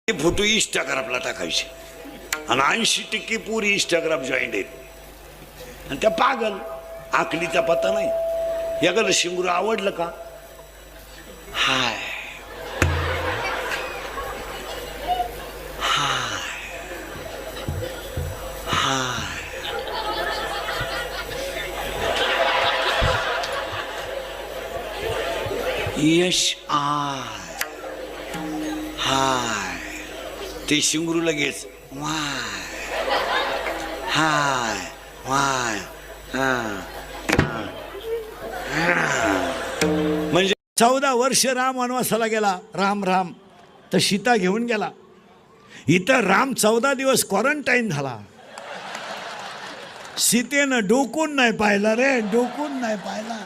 ते फोटो इंस्टाग्रामला टाकायचे आणि 80% पुरी इंस्टाग्राम जॉईंट आहेत आणि त्या पागल आकलीचा पत्ता नाही. याकडे शिंगरू आवडलं का? हाय हाय हाय यश आय हाय. ते शिंगरू लगेच वाय हाय वाय म्हणजे 14 वर्ष राम वनवासाला गेला. राम राम तर सीता घेऊन गेला. इथं राम 14 दिवस क्वारंटाईन झाला. सीतेनं डोकून नाही पाहिला रे, डोकून नाही पाहिला.